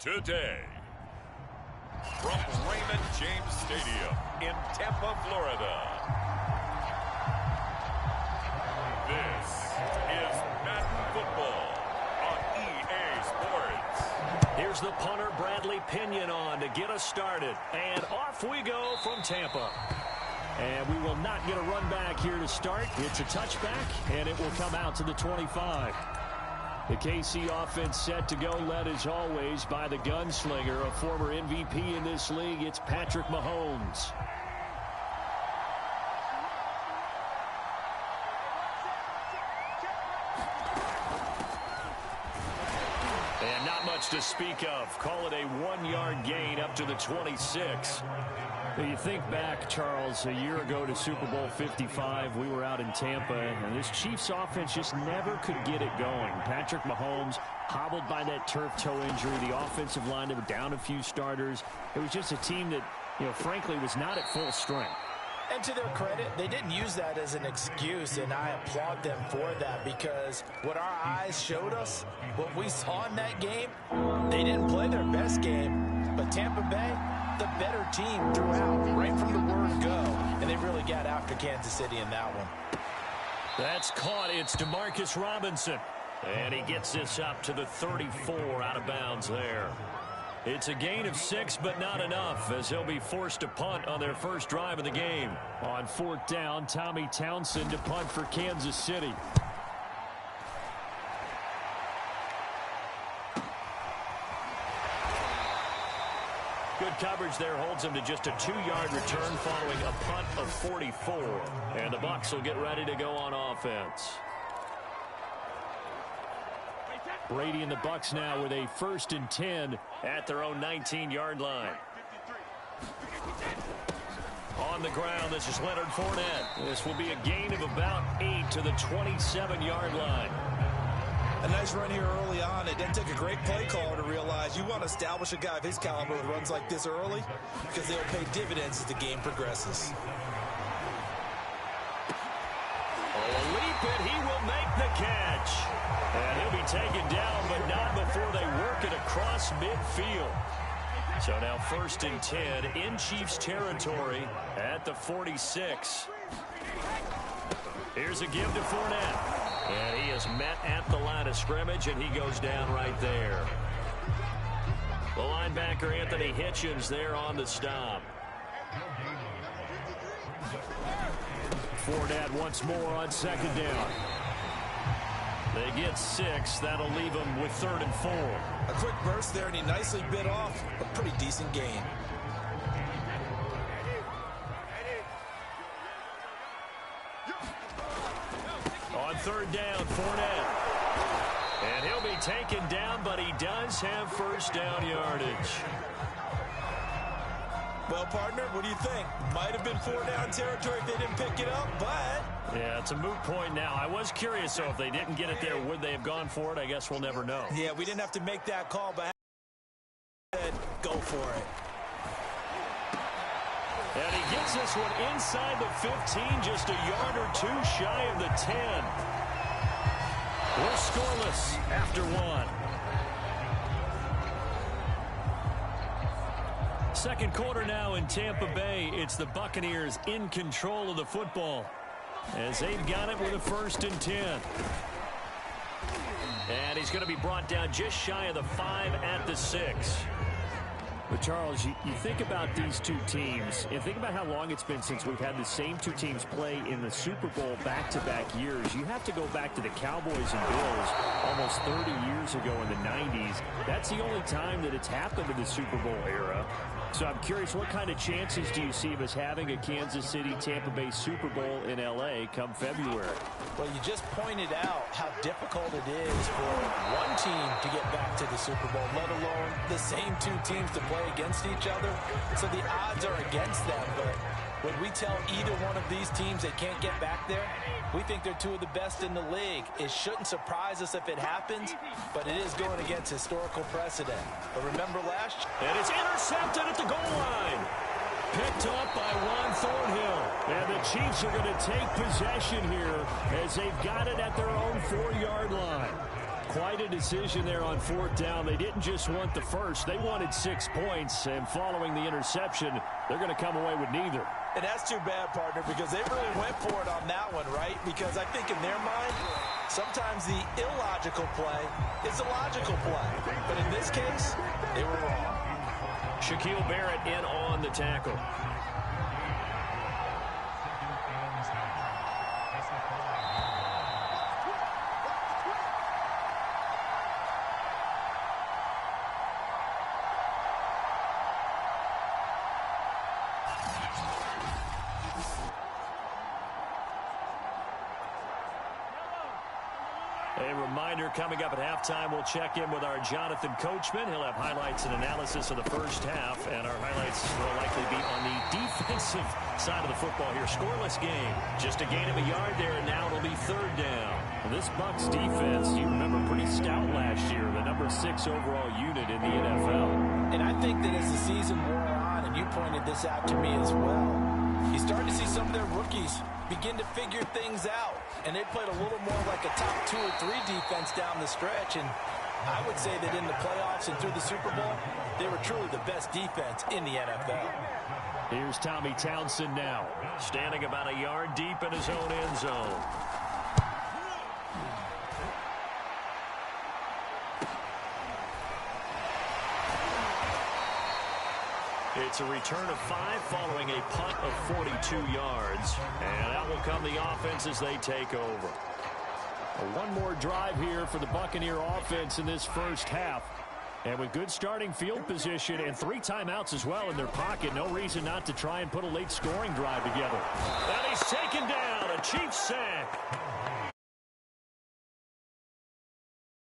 today. From Raymond James Stadium in Tampa, Florida. This is Madden Football on EA Sports. Here's the punter, Bradley Pinion, on to get us started. And off we go from Tampa. And we will not get a run back here to start. It's a touchback, and it will come out to the 25. The KC offense set to go, led as always by the gunslinger, a former MVP in this league. It's Patrick Mahomes. And not much to speak of. Call it a 1-yard gain up to the 26. You think back, Charles, a year ago to Super Bowl 55, we were out in Tampa, and this Chiefs offense just never could get it going. Patrick Mahomes hobbled by that turf toe injury. The offensive line, they were down a few starters. It was just a team that, frankly, was not at full strength. And to their credit, they didn't use that as an excuse, and I applaud them for that, because what our eyes showed us, what we saw in that game, they didn't play their best game, but Tampa Bay, the better team throughout, right from the word go, and they really got after Kansas City in that one. That's caught. It's Demarcus Robinson, and he gets this up to the 34 out of bounds there. It's a gain of 6, but not enough, as they'll be forced to punt on their first drive of the game. On 4th down, Tommy Townsend to punt for Kansas City. Good coverage there holds him to just a 2-yard return following a punt of 44. And the Bucs will get ready to go on offense. Brady and the Bucs now with a 1st and 10 at their own 19-yard line. On the ground, this is Leonard Fournette. This will be a gain of about 8 to the 27-yard line. A nice run here early on. It didn't take a great play caller to realize you want to establish a guy of his caliber with runs like this early, because they'll pay dividends as the game progresses. Oh, a leap, and he will make the catch. And he'll be taken down, but not before they work it across midfield. So now 1st and 10 in Chiefs territory at the 46. Here's a give to Fournette. And he is met at the line of scrimmage, and he goes down right there. The linebacker, Anthony Hitchens, there on the stop. Fournette once more on 2nd down. They get 6. That'll leave them with 3rd and 4. A quick burst there, and he nicely bit off a pretty decent gain. On 3rd down, Fournette. And he'll be taken down, but he does have 1st down yardage. Well, partner, what do you think? Might have been 4 down territory if they didn't pick it up, but... Yeah, it's a moot point now. I was curious, so if they didn't get it there, would they have gone for it? I guess we'll never know. Yeah, we didn't have to make that call, but go for it. And he gets this one inside the 15, just a yard or 2 shy of the 10. We're scoreless after 1. Second quarter now in Tampa Bay. It's the Buccaneers in control of the football, as they've got it with a 1st and 10. And he's going to be brought down just shy of the 5 at the 6. But, Charles, you think about these two teams, and think about how long it's been since we've had the same two teams play in the Super Bowl back-to-back years. You have to go back to the Cowboys and Bills almost 30 years ago in the 90s. That's the only time that it's happened in the Super Bowl era. So I'm curious, what kind of chances do you see of us having a Kansas City-Tampa Bay Super Bowl in L.A. come February? Well, you just pointed out how difficult it is for one team to get back to the Super Bowl, let alone the same two teams to play against each other. So the odds are against them, but when we tell either one of these teams they can't get back there, we think they're two of the best in the league. It shouldn't surprise us if it happens, but it is going against historical precedent. But remember last year? And it's intercepted at the goal line. Picked up by Juan Thornhill. And the Chiefs are going to take possession here as they've got it at their own 4-yard line. quite a decision there on fourth down. They didn't just want the first. They wanted 6 points, and following the interception, they're going to come away with neither. And that's too bad, partner, because they really went for it on that one, right? Because I think in their mind, sometimes the illogical play is a logical play. But in this case, they were wrong. Shaquille Barrett in on the tackle. A reminder, coming up at halftime, we'll check in with our Jonathan Coachman. He'll have highlights and analysis of the first half, and our highlights will likely be on the defensive side of the football here. Scoreless game. Just a gain of a yard there, and now it'll be third down. This Bucs defense, you remember, pretty stout last year, the number 6 overall unit in the NFL. And I think that as the season wore on, and you pointed this out to me as well, you started to see some of their rookies begin to figure things out. And they played a little more like a top 2 or 3 defense down the stretch. And I would say that in the playoffs and through the Super Bowl, they were truly the best defense in the NFL. Here's Tommy Townsend now, standing about a yard deep in his own end zone. It's a return of 5 following a punt of 42 yards. And out will come the offense as they take over. One more drive here for the Buccaneer offense in this first half. And with good starting field position and 3 timeouts as well in their pocket, no reason not to try and put a late scoring drive together. And he's taken down, a Chiefs sack.